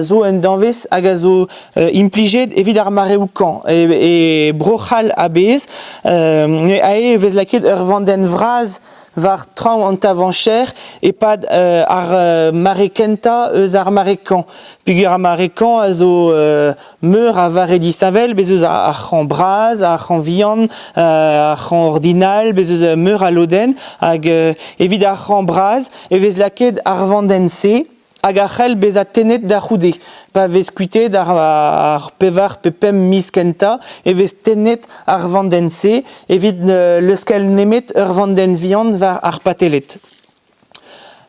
zo en danvez hag a zo implijet evit ar mareukan e brochal a bez ae vez laket ur vanden vraz var traoù an tavancher e pad ar marekenta eus ar marekan. Peogwir ar marekan a zo meur a vare disavel bez eus ar c'han braz, ar c'han vihan, ar c'han ordinal, bez eus meur a loden hag evit ar c'han braz e vez laket ar vanden se hag a c'hell bez a tennet da c'houde. Pa vez kuitet ar pevar pepem miskenta e vez tennet ar vanden se evit leuskel nemet ur vanden vihan war ar patelet.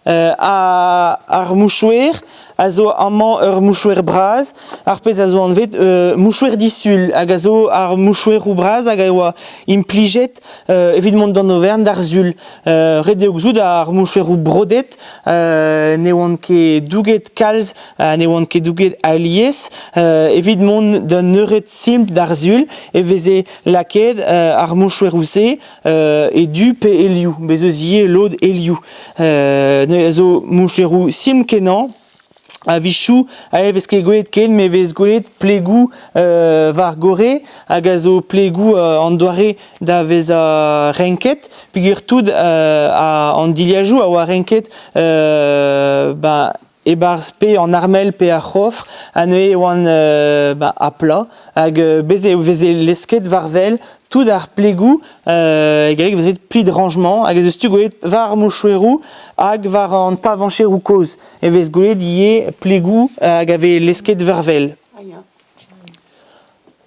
Ar mouchouer a zo amañ ur mouchouer braz, ar pez a zo anvet mouchouer disul hag a zo ar mouchouer ou braz hag a oa implijet evit mont d'an Auvergne d'ar zul. Ret eo gzout ar mouchouer ou brodet ne oan ket douget kalz, ne oan ket douget alies evit mont d'un euret simp d'ar zul e veze laket ar mouchouer ou se e du pe eliou, bez eus ie lod eliou. Ne zo mouchouer ou sim kenan a vichou a vez ket gwelet ken me vez gwelet plegou var gore hag a zo plegou an doare da vez a renket peogwir tout an diliajou a oa renket e barz pe an armel pe a c'hofr a neue oan a pla hag veze lesket varvel tout ar plegou egalek vezet pli de rangement hag eus tu gwelet var mouchouerou hag var an tavancherou koz e vez gwelet ie plegou hag ave lesket varvel.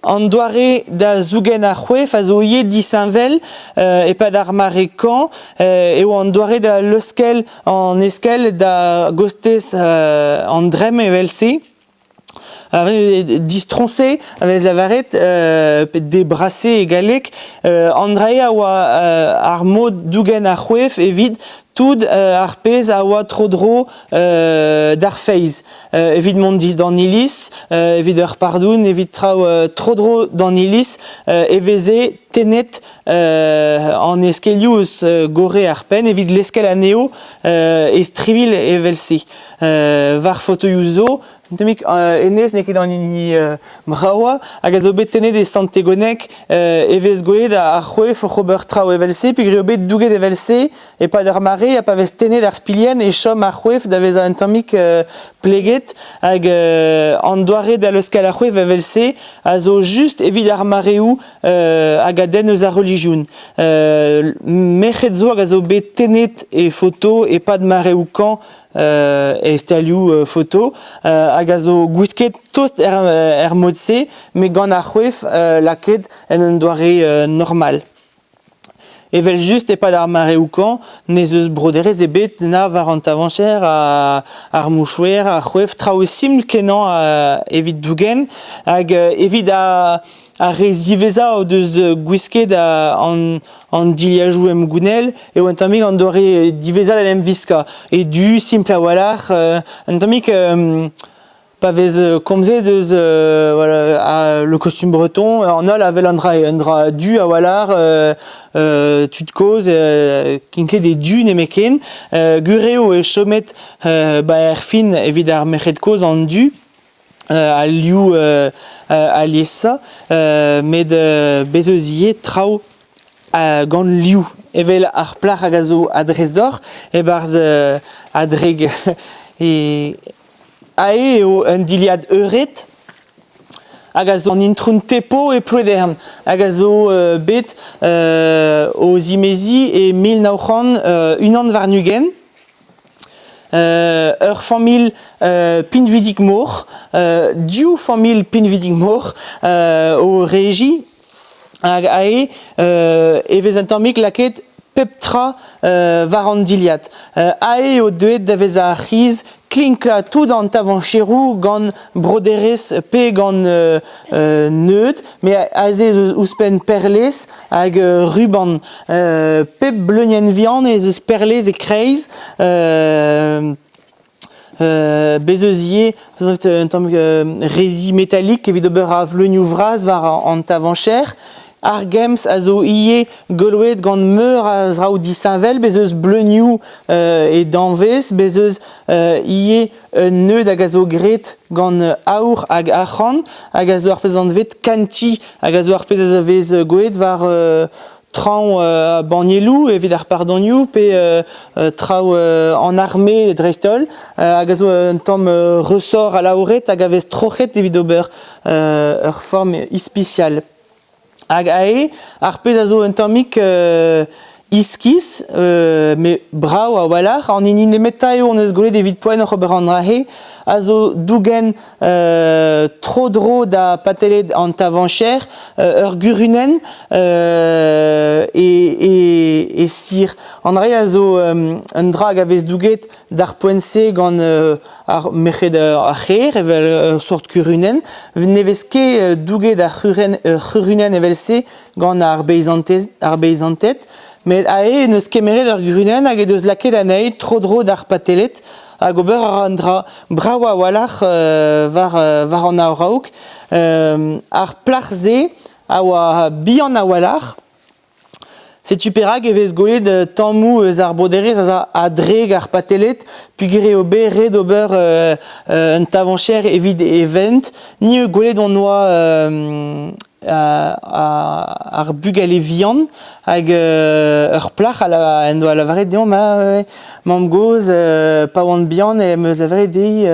An doare da zougen ar c'hwef a zo ie disanvel e pad ar marekan e oa an doare da leuskel an eskel da gostez an drem evel se. Distronse avec la varette débrassé et galek Andrea oa ar mod dougen ar c'hwef evit tout ar pez a oa tro-dro d'ar feiz. Evit mont dit d'an ilis, evit ur pardoun, evit traoù tro-dro d'an ilis e veze tennet an eskelioù eus gore ar pen evit l'eskel aneo e strivil evel se. Var fotoioù zo Temik enez ne ket an hini mraoa hag a zo bet tennet e santegonek e vez gwelet ar c'hwef o c'hober traoù evel se peogwir bet douget evel se e pad ar mare a pa vez tennet ar spilien e chom ar c'hwef da vez an tammik pleget hag an doare da leuskel ar c'hwef evel se a zo just evit ar mareoù hag a den eus ar religioun. Mec'het zo hag a zo bet tennet e foto e pad mareoù kan e stalioù photo hag a zo gwisket tost er mod se me gant ar c'hwef laket en un doare normal. Evel just e pad ar mareoù kan nez eus broderez e bet na var an tavancher ar mouchouer ar c'hwef traoù siml kenan evit dougen hag evit a re ziveza o deus gwisket an diliajou em gounel e oan tammik an doare diveza da em viska e du simple a walar an tammik pa vez komzet deus le costume breton an ol avel an dra du a walar tud koz kinket e du nemeken gureo e chomet er fin evit ar merc'hed koz an du a liou a liesa met bez eus ie traoù gant liou evel ar plac'h hag a zo adrezor e barz adreg ae eo un diliad euret hag a zo an introun tepo e ploedern hag a zo bet o zimezi e 1900 unan varnugen ur famil pinvidik mor, diou famil pinvidik mor o regi hag ae e vez an tammik laket pep-tra war an diliad. Ae o deuet da vez a c'hiz klinkla tout an tavancherou gant broderez pe gant neut, me aze eus pen perlez hag ruban. Pep bleunien vihan ez eus perlez e kreiz bez eus ie rezi metalik evit ober a vleunioù vraz war an tavancher Argems a zo ie golwet gant meur a zraou disavel, bezeus bleuniou e danvez, bezeus ie neud hag a zo gret gant aour hag achan, hag a zo ar pezant vet kanti, hag a zo ar pezaz a vez goet var traoù Banielou evit ar pardonioù pe traoù en armée Drestol hag a zo un tamm ressort a laouret hag a vez trochet evit ober ur form ispicial. Hag ae, ar pez a zo un tammik iskis, me brav a walac'h, an in nemet taeo on eus golet evit poen ur ober an rahe, a zo dougen tro-dro da patelet an tavancher, ur gurunen e sir. An rahe a zo un drag a vez douget d'ar poense gant ar mechet ar c'her, evel sort gurunen, ne vez ket douget ar gurunen evel se gant ar beizantet, met ae neus kemeret ur gurunen hag eus laket aneit tro-dro d'ar patelet, hag ober ar an dra brav a walac'h var an aoraouk. Ar plac'h-se a oa bihan a walac'h, setu perag e vez golet tammou eus ar broderez a dreg ar patelet, pugere ober red ober un tavancher evit event, ni golet on oa ar bugel e vihan hag ur plac'h en doa lavaret deomp mam goz pa oant bihan et me lavaret dei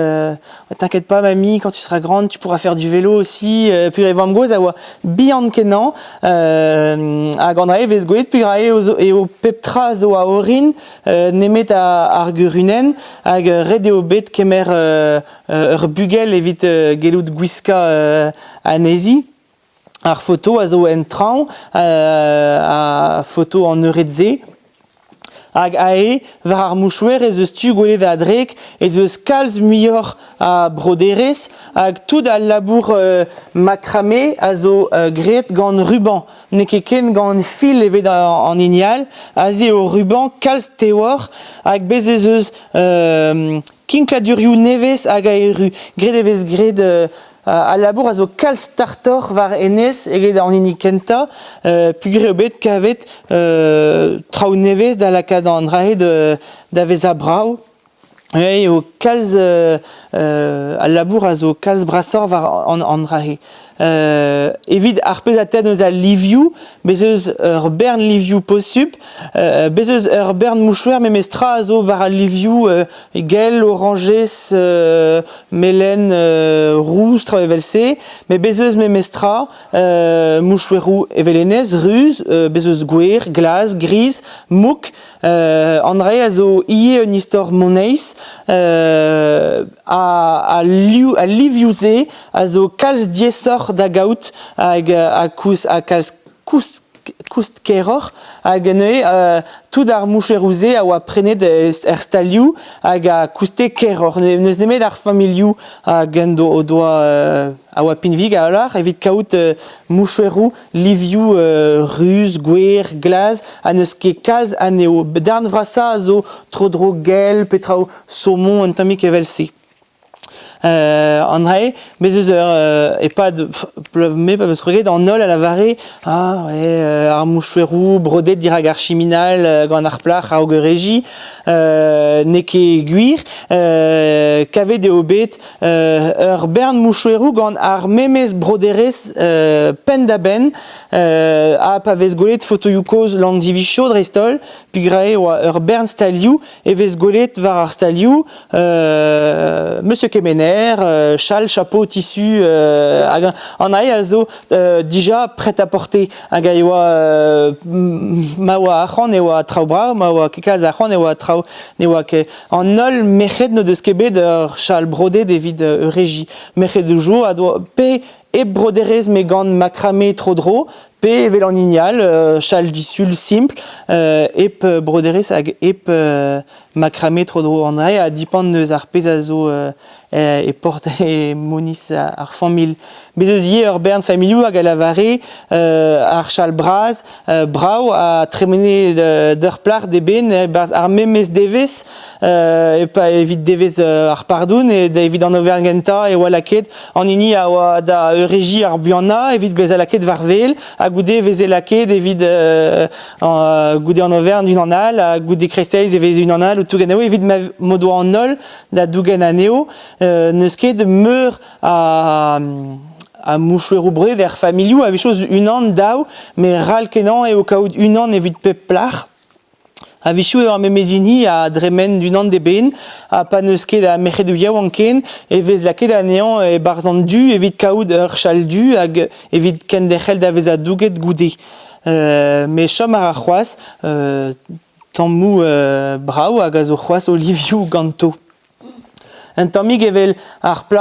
t'inquiète pas mamie, quand tu seras grande tu pourras faire du vélo aussi, puis mam goz a oa bihan kenan hag an rae vez goet puis rae eo pep-tra zo a orin nemet ar gurunen hag red eo bet kemer ur bugel evit gelout gwiska anezi. Ar photo a zo en traoù, a photo an euredze, hag ae war ar mouchouer ez eus tu gwelet a drek, ez eus kalz muioc'h a broderez, hag tout al labour macramé a zo gret gant ruban, ne ket ken gant fil evit an inial, a ze o ruban kalz teor, hag bez ez eus kinkladurioù nevez hag a eru, gret evez gret al labour a zo kalz tartor var enez eget an ini kenta, pugre o bet kavet traoù nevez da lakad an rahe da vez a brav. O kalz al labour a zo kalz brasor var an rahe. Evit ar pez a ten eus al livioù, bez eus ur bern livioù possup, bez eus ur bern mouchouer memestra a zo war al livioù gel, orangez, melen, roustre evel se, me bez eus memestra mouchouerou evel enez, ruz, bez eus gwer, glaz, gris, mouk, an rae a zo ie un istor moneiz, a livioù ze a zo kalz diesor da gaout hag a kalz koust keror hag neue tout ar moucherouze a oa prenet er stalioù hag a kouste keror. Neus nemet ar familioù hag en o doa a oa pinvig a olar evit kaout moucherou livioù ruz, gwer, glaz a neus ket kalz a neo. Darn vrasa a zo tro-dro gel petraoù saumon un tammik evel se. An rae, bez eus e pad me pa eus kreget an ol a lavare ar mouchouerou brodet dirag ar chiminal gant ar plac'h a ogeregi ne ket gwir kavet eo bet ur bern mouchouerou gant ar memez broderez pen da ben a pa vez golet fotoioù koz landivicho Drestol pugrae oa ur bern stalioù e vez golet var ar stalioù Monsieur Kemener, châle, chapeau, tissu, an ae a zo dija prêt à porter hag a oa ma oa ac'han e oa traoù brav, ma oa kekaz ac'han e oa traoù ne oa ket an ol mechet no deus ket bet ur châle brodet evit euregi. Mechet de jour a doa pe e broderez me gant macramé tro-dro, pe evel an inial, châle disul simple, ep broderez hag ep macramé trodro Andrea, dipend neus ar pez a zo e porte e monis ar famil. Bezeuzier ur bern familiou hag a lavare ar chal braz, brau a tremene d'ur plar de ben ar memez devez, e pa evit devez ar pardoun, e da evit an Auvergne genta e oa laket an ini a oa da regi ar buanna, evit bez a laket varvel, a goude veze laket evit goude an Auvergne d'un an al, a goude kreseiz e veze un an al, ou tougen eo evit modo an nol da dougen aneo, neus ket meur a mouchouerou bre der familiou, a vechos un an daou, me ral kenan e o kaout un an evit pep plar. A vichou eo ar memezini a dremen d'un an de ben, a pa neus ket a mechet du yaou anken, e vez laket a nean e barzan du, evit kaout ur chal du, hag evit ken dechel da vez a douget goude. Me chom ar c'hoaz, tammou brau hag a zo c'hoaz Oliviou ganto. Un tammig evel ar pla